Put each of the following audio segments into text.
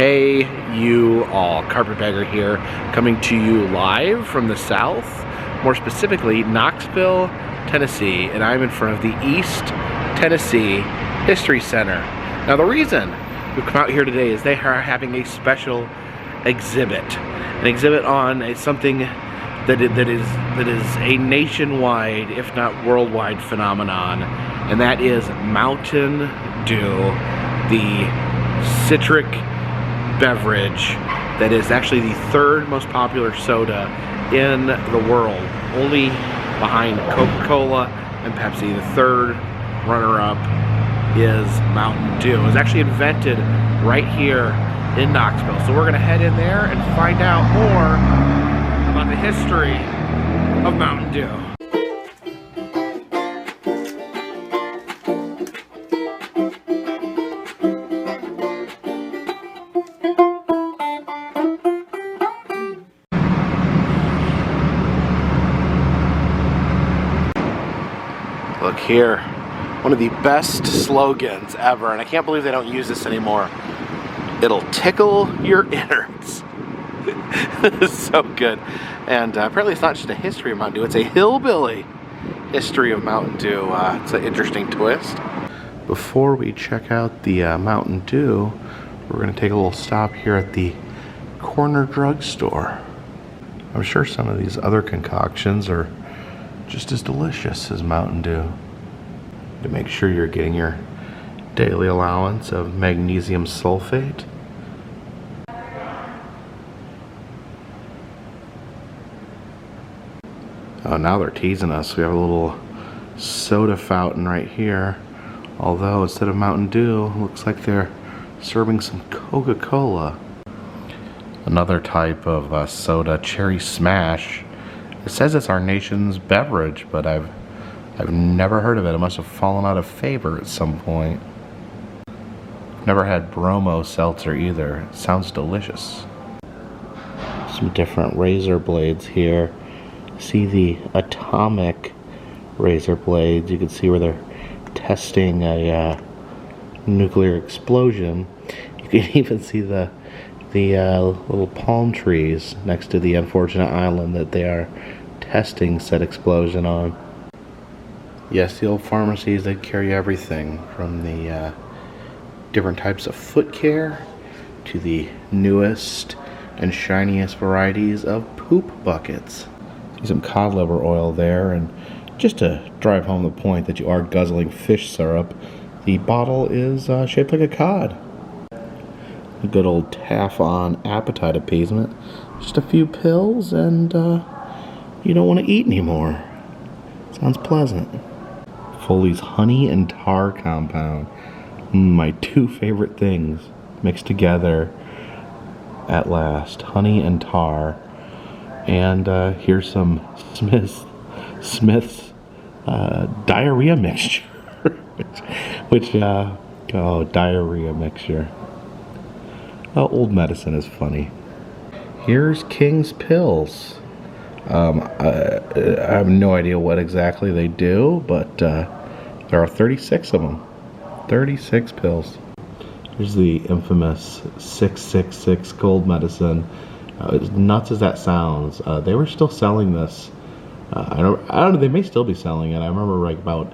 Hey you all, Carpetbagger here, coming to you live from the south, more specifically Knoxville, Tennessee, and I'm in front of the East Tennessee History Center. Now the reason we've come out here today is they are having a special exhibit, an exhibit on something that is a nationwide, if not worldwide phenomenon, and that is Mountain Dew, the citric beverage that is actually the third most popular soda in the world, only behind Coca-Cola and Pepsi. The third runner-up is Mountain Dew. It was actually invented right here in Knoxville. So we're gonna head in there and find out more about the history of Mountain Dew. Look here, one of the best slogans ever, and I can't believe they don't use this anymore. It'll tickle your innards. This is so good. And apparently it's not just a history of Mountain Dew, it's a hillbilly history of Mountain Dew. It's an interesting twist. Before we check out the Mountain Dew, we're gonna take a little stop here at the corner drugstore. I'm sure some of these other concoctions are just as delicious as Mountain Dew. To make sure you're getting your daily allowance of magnesium sulfate. Oh, now they're teasing us. We have a little soda fountain right here. Although instead of Mountain Dew, it looks like they're serving some Coca-Cola. Another type of soda, Cherry Smash. It says it's our nation's beverage, but I've never heard of it. It must have fallen out of favor at some point. Never had Bromo seltzer either. It sounds delicious. Some different razor blades here. See the atomic razor blades. You can see where they're testing a nuclear explosion. You can even see the little palm trees next to the unfortunate island that they are testing said explosion on. Yes, the old pharmacies, they carry everything from the different types of foot care to the newest and shiniest varieties of poop buckets. See some cod liver oil there, and just to drive home the point that you are guzzling fish syrup, the bottle is shaped like a cod. A good old Taff-on appetite appeasement. Just a few pills and you don't want to eat anymore. Sounds pleasant. Foley's honey and tar compound. My two favorite things mixed together at last. Honey and tar. And here's some Smith's diarrhea mixture. Diarrhea mixture. Oh, old medicine is funny. Here's King's Pills. I have no idea what exactly they do, but there are 36 of them. 36 pills. Here's the infamous 666 cold medicine. As nuts as that sounds, they were still selling this. I don't know. They may still be selling it. I remember like about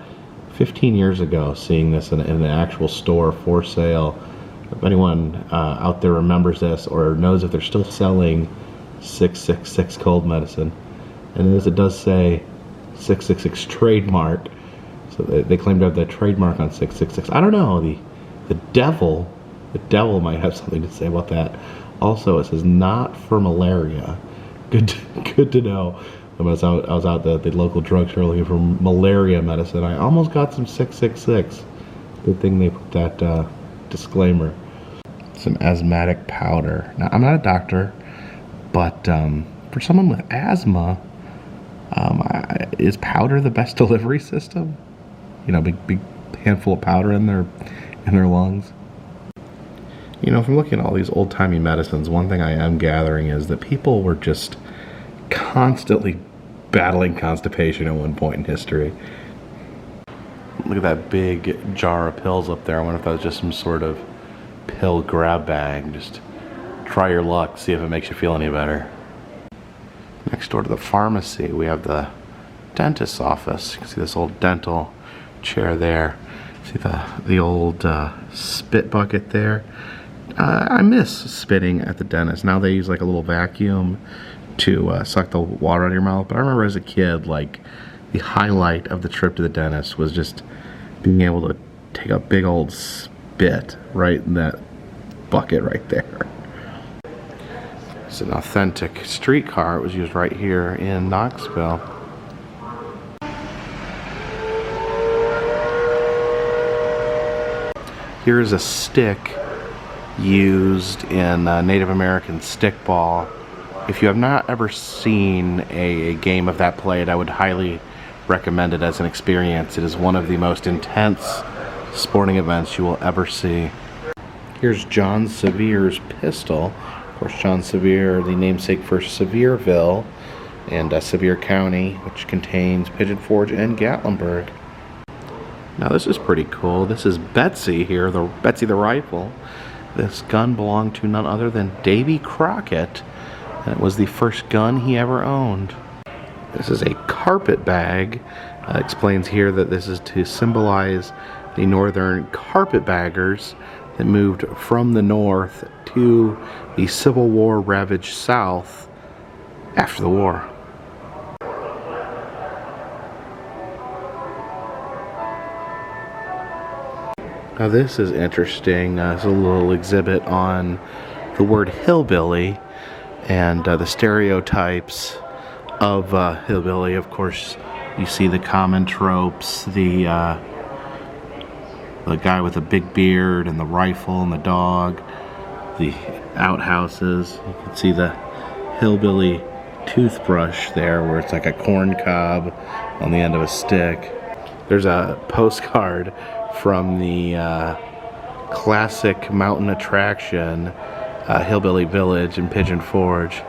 15 years ago seeing this in an actual store for sale. If anyone out there remembers this or knows if they're still selling 666 cold medicine, and as it does say 666 trademark, so they claim to have the trademark on 666. I don't know. The devil might have something to say about that. Also, it says not for malaria. Good to know. I was out at the local drugstore looking for malaria medicine. I almost got some 666. Good thing they put that disclaimer. Some asthmatic powder. Now, I'm not a doctor, but for someone with asthma, is powder the best delivery system? You know, big handful of powder in their lungs. You know, from looking at all these old-timey medicines, one thing I am gathering is that people were just constantly battling constipation at one point in history. Look at that big jar of pills up there. I wonder if that was just some sort of pill grab bag, just Try your luck, see if it makes you feel any better. Next door to the pharmacy, we have the dentist's office. You can see this old dental chair there. See the old spit bucket there. I miss spitting at the dentist. Now they use like a little vacuum to suck the water out of your mouth. But I remember as a kid, like, the highlight of the trip to the dentist was just being able to take a big old spit right in that bucket right there. It's an authentic streetcar. It was used right here in Knoxville. Here's a stick used in Native American stickball. If you have not ever seen a game of that played, I would highly recommend it as an experience. It is one of the most intense sporting events you will ever see. Here's John Severe's pistol. Of course, John Sevier, the namesake for Sevierville and Sevier County, which contains Pigeon Forge and Gatlinburg. Now this is pretty cool. This is Betsy here, Betsy the rifle. This gun belonged to none other than Davy Crockett, and it was the first gun he ever owned. This is a carpet bag. Explains here that this is to symbolize the northern carpetbaggers that moved from the north to the Civil War ravaged South after the war. Now this is interesting. It's a little exhibit on the word hillbilly and the stereotypes of hillbilly. Of course, you see the common tropes, the guy with a big beard and the rifle and the dog, the outhouses. You can see the hillbilly toothbrush there where it's like a corn cob on the end of a stick. There's a postcard from the classic mountain attraction, Hillbilly Village in Pigeon Forge.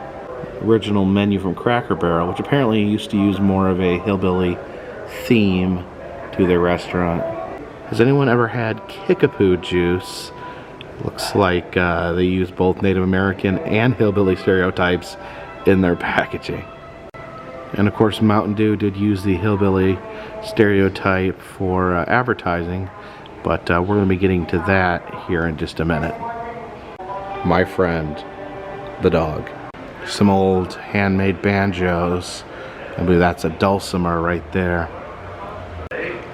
Original menu from Cracker Barrel, which apparently used to use more of a hillbilly theme to their restaurant. Has anyone ever had Kickapoo juice? Looks like they use both Native American and hillbilly stereotypes in their packaging. And of course, Mountain Dew did use the hillbilly stereotype for advertising, but we're going to be getting to that here in just a minute. My friend, the dog. Some old handmade banjos. I believe that's a dulcimer right there.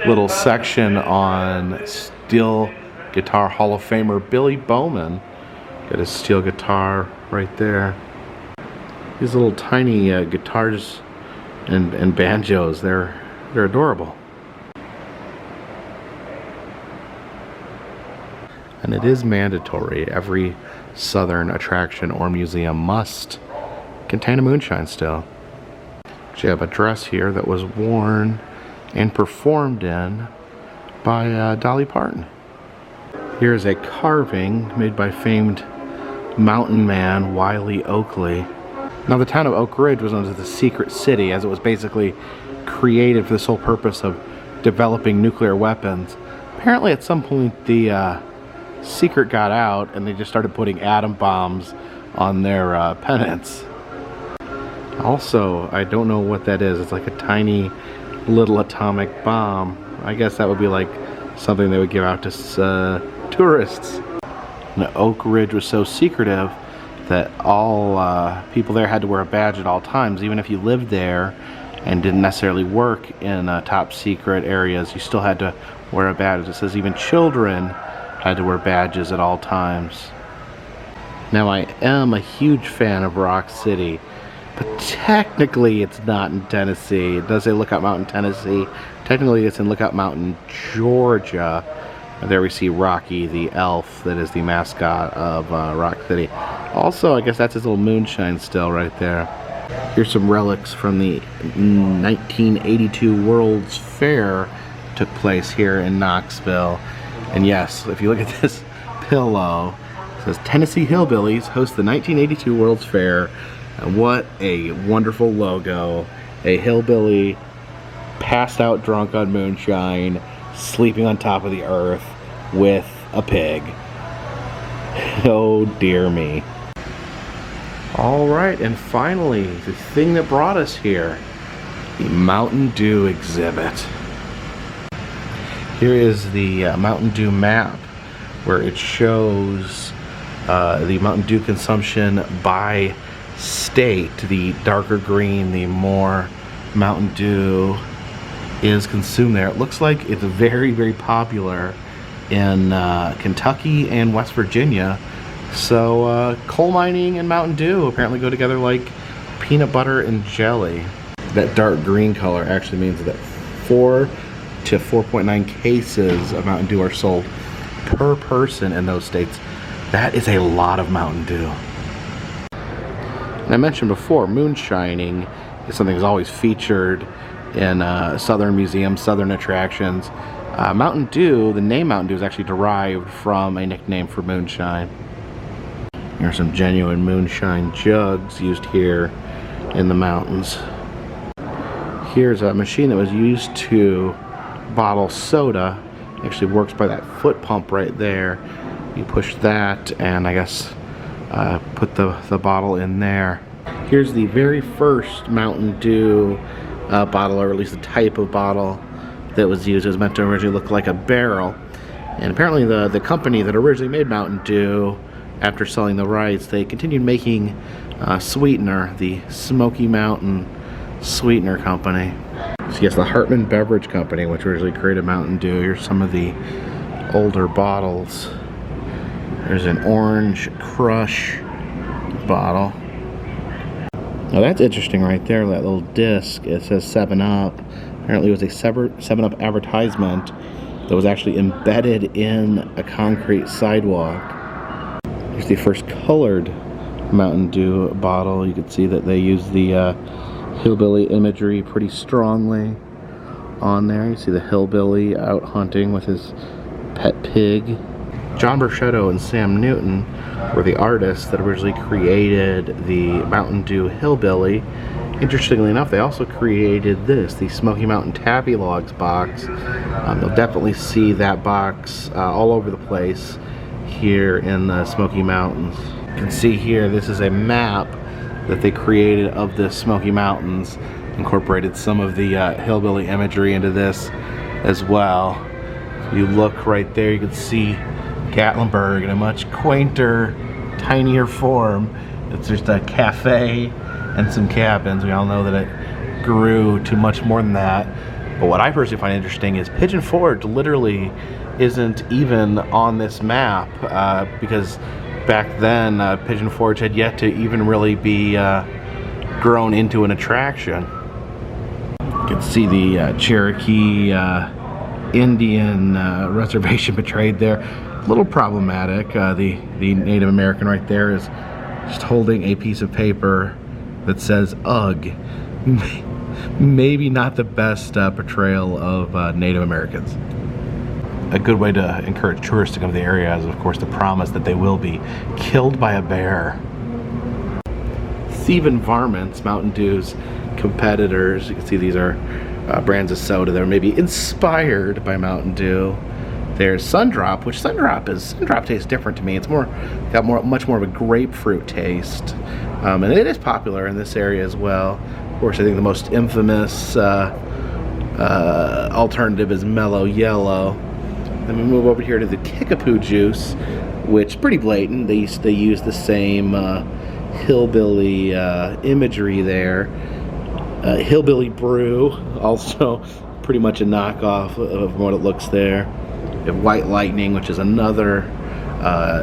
Little section on steel guitar Hall of Famer Billy Bowman. Got his steel guitar right there. These little tiny guitars and banjos, they're adorable. And it is mandatory. Every southern attraction or museum must contain a moonshine still. You have a dress here that was worn and performed in by Dolly Parton. Here's a carving made by famed mountain man Wiley Oakley. Now the town of Oak Ridge was known as the secret city, as it was basically created for the sole purpose of developing nuclear weapons. Apparently at some point the secret got out and they just started putting atom bombs on their pennants. Also, I don't know what that is. It's like a tiny little atomic bomb. I guess that would be like something they would give out to tourists. And Oak Ridge was so secretive that all people there had to wear a badge at all times. Even if you lived there and didn't necessarily work in top secret areas, you still had to wear a badge. It says even children had to wear badges at all times. Now I am a huge fan of Rock City, but technically it's not in Tennessee. It does say Lookout Mountain, Tennessee. Technically it's in Lookout Mountain, Georgia. And there we see Rocky the elf that is the mascot of Rock City. Also, I guess that's his little moonshine still right there. Here's some relics from the 1982 World's Fair. Took place here in Knoxville. And yes, if you look at this pillow, it says Tennessee Hillbillies host the 1982 World's Fair. And what a wonderful logo. A hillbilly passed out drunk on moonshine, sleeping on top of the earth with a pig. Oh dear me. All right, and finally, the thing that brought us here, the Mountain Dew exhibit. Here is the Mountain Dew map, where it shows the Mountain Dew consumption by state. The darker green, the more Mountain Dew is consumed there. It looks like it's very, very popular in Kentucky and West Virginia. So coal mining and Mountain Dew apparently go together like peanut butter and jelly. That dark green color actually means that 4 to 4.9 cases of Mountain Dew are sold per person in those states. That is a lot of Mountain Dew. And I mentioned before, moonshining is something that's always featured in southern museums, southern attractions. Mountain Dew, the name Mountain Dew is actually derived from a nickname for moonshine. Here are some genuine moonshine jugs used here in the mountains. Here's a machine that was used to bottle soda. It actually works by that foot pump right there. You push that and I guess put the bottle in there. Here's the very first Mountain Dew bottle, or at least the type of bottle that was used. It was meant to originally look like a barrel. And apparently the company that originally made Mountain Dew, after selling the rights, they continued making sweetener, the Smoky Mountain Sweetener Company. So yes, the Hartman Beverage Company, which originally created Mountain Dew. Here's some of the older bottles. There's an Orange Crush bottle. Now that's interesting right there, that little disc. It says 7-Up. Apparently it was a 7-Up advertisement that was actually embedded in a concrete sidewalk. Here's the first colored Mountain Dew bottle. You can see that they use the Hillbilly imagery pretty strongly on there. You see the Hillbilly out hunting with his pet pig. John Bruschetto and Sam Newton were the artists that originally created the Mountain Dew Hillbilly. Interestingly enough, they also created this, the Smoky Mountain Taffy Logs box. You'll definitely see that box all over the place here in the Smoky Mountains. You can see here, this is a map that they created of the Smoky Mountains, incorporated some of the hillbilly imagery into this as well. If you look right there, you can see Gatlinburg in a much quainter, tinier form. It's just a cafe and some cabins. We all know that it grew to much more than that. But what I personally find interesting is Pigeon Forge literally isn't even on this map because back then Pigeon Forge had yet to even really be grown into an attraction. You can see the Cherokee Indian reservation portrayed there. A little problematic. The Native American right there is just holding a piece of paper that says "Ugh." Maybe not the best portrayal of Native Americans. A good way to encourage tourists to come to the area is, of course, the promise that they will be killed by a bear. Thievin' Varmints, Mountain Dew's competitors. You can see these are brands of soda that are maybe inspired by Mountain Dew. There's Sundrop, which Sundrop tastes different to me. It's much more of a grapefruit taste, and it is popular in this area as well. Of course, I think the most infamous alternative is Mellow Yellow. Then we move over here to the Kickapoo juice, which is pretty blatant. They use the same hillbilly imagery there. Hillbilly Brew, also pretty much a knockoff of what it looks there. We have White Lightning, which is another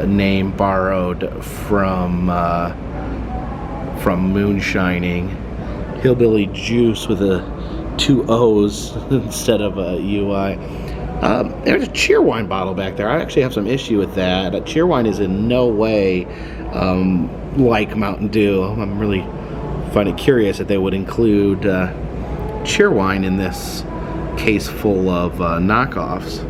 name borrowed from moonshining. Hillbilly Juice with 2 O's instead of a UI. There's a Cheerwine bottle back there. I actually have some issue with that. Cheerwine is in no way like Mountain Dew. I'm really finding it curious that they would include Cheerwine in this case full of knockoffs.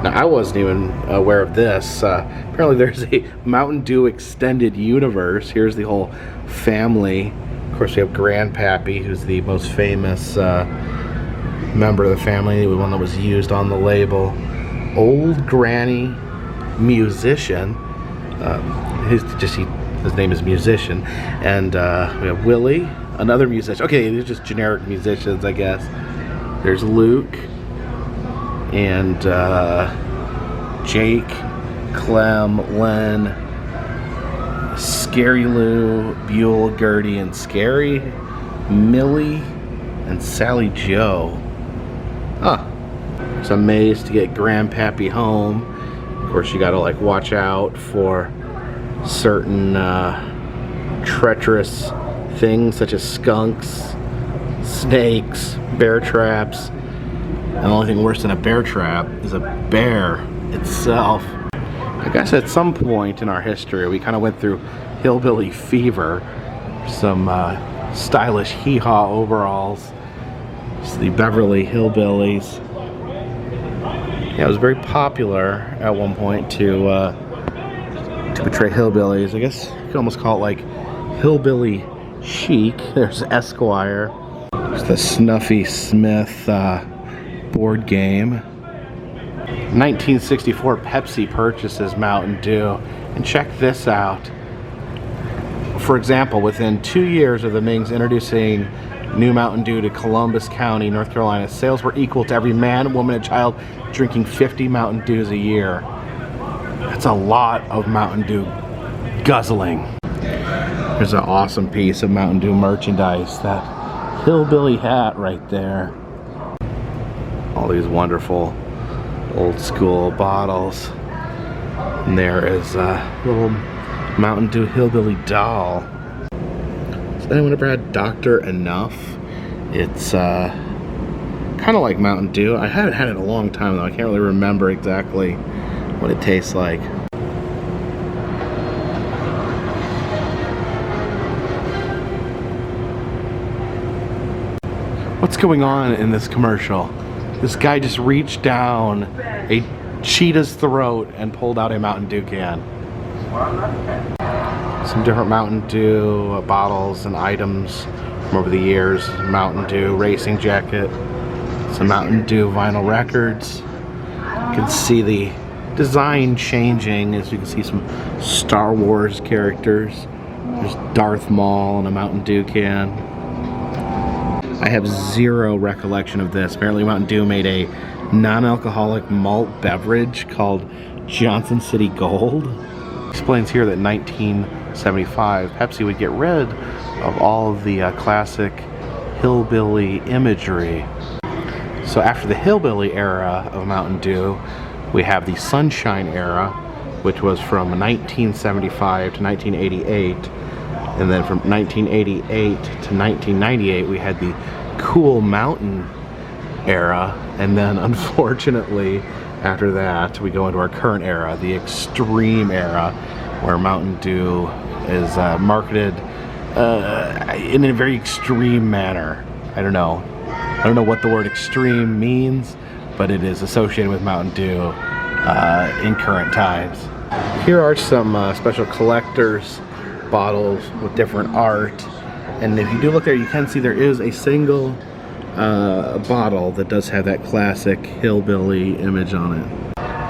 Now, I wasn't even aware of this. Apparently there's a Mountain Dew extended universe. Here's the whole family. Of course, we have Grandpappy, who's the most famous member of the family, the one that was used on the label. Old Granny Musician. He His name is Musician. And we have Willie, another musician. Okay, these are just generic musicians, I guess. There's Luke and Jake, Clem, Len, Scary Lou, Buell, Gertie, and Scary, Millie, and Sally Joe. Huh. So I'm amazed to get Grandpappy home. Of course, you gotta like watch out for certain treacherous things such as skunks, snakes, bear traps. And the only thing worse than a bear trap is a bear itself. I guess at some point in our history we kind of went through hillbilly fever. Some stylish hee-haw overalls. It's the Beverly Hillbillies. Yeah, it was very popular at one point to portray hillbillies. I guess you could almost call it like hillbilly chic. There's Esquire. There's the Snuffy Smith board game. 1964, Pepsi purchases Mountain Dew. And check this out. For example, within 2 years of the Mings introducing new Mountain Dew to Columbus County, North Carolina, sales were equal to every man, woman, and child drinking 50 Mountain Dews a year. That's a lot of Mountain Dew guzzling. There's an awesome piece of Mountain Dew merchandise. That hillbilly hat right there. All these wonderful old school bottles. And there is a little Mountain Dew hillbilly doll. Has anyone ever had Dr. Enough? It's kind of like Mountain Dew. I haven't had it in a long time though. I can't really remember exactly what it tastes like. What's going on in this commercial? This guy just reached down a cheetah's throat and pulled out a Mountain Dew can. Some different Mountain Dew bottles and items from over the years. Mountain Dew racing jacket, some Mountain Dew vinyl records. You can see the design changing as you can see some Star Wars characters. There's Darth Maul and a Mountain Dew can. I have zero recollection of this. Apparently Mountain Dew made a non-alcoholic malt beverage called Johnson City Gold. Explains here that in 1975 Pepsi would get rid of all of the classic hillbilly imagery. So after the hillbilly era of Mountain Dew, we have the Sunshine era, which was from 1975 to 1988, and then from 1988 to 1998 we had the Cool Mountain era, and then unfortunately after that we go into our current era, the Extreme era, where Mountain Dew is marketed in a very extreme manner. I don't know what the word extreme means, but it is associated with Mountain Dew in current times. Here are some special collector's bottles with different art, and if you do look there, you can see there is a single bottle that does have that classic hillbilly image on it.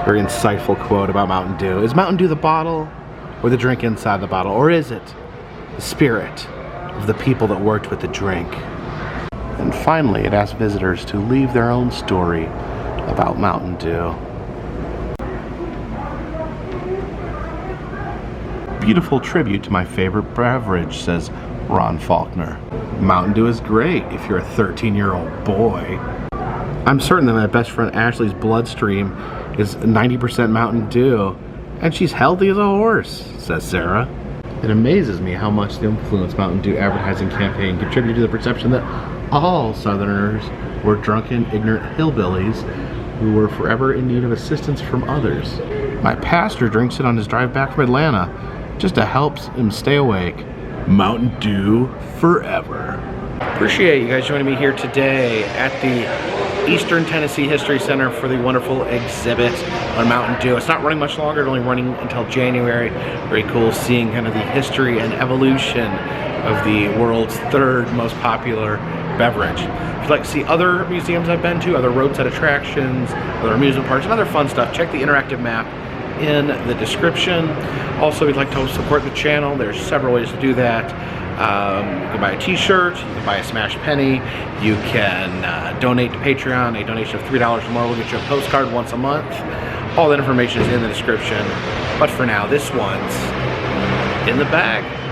Very insightful quote about Mountain Dew. Is Mountain Dew the bottle or the drink inside the bottle, or is it the spirit of the people that worked with the drink? And finally, it asks visitors to leave their own story about Mountain Dew. Beautiful tribute to my favorite beverage, says Ron Faulkner. Mountain Dew is great if you're a 13-year-old boy. I'm certain that my best friend Ashley's bloodstream is 90% Mountain Dew, and she's healthy as a horse, says Sarah. It amazes me how much the influence Mountain Dew advertising campaign contributed to the perception that all Southerners were drunken, ignorant hillbillies who were forever in need of assistance from others. My pastor drinks it on his drive back from Atlanta just to help him stay awake. Mountain Dew forever. Appreciate you guys joining me here today at the Eastern Tennessee History Center for the wonderful exhibit on Mountain Dew. It's not running much longer, it's only running until January. Very cool seeing kind of the history and evolution of the world's third most popular beverage. If you'd like to see other museums I've been to, other roadside attractions, other amusement parks, and other fun stuff, check the interactive map in the description. Also, if you'd like to support the channel, there's several ways to do that. You can buy a t-shirt, you can buy a smash penny, you can donate to Patreon. A donation of $3 or more will get you a postcard once a month. All that information is in the description. But for now, this one's in the bag.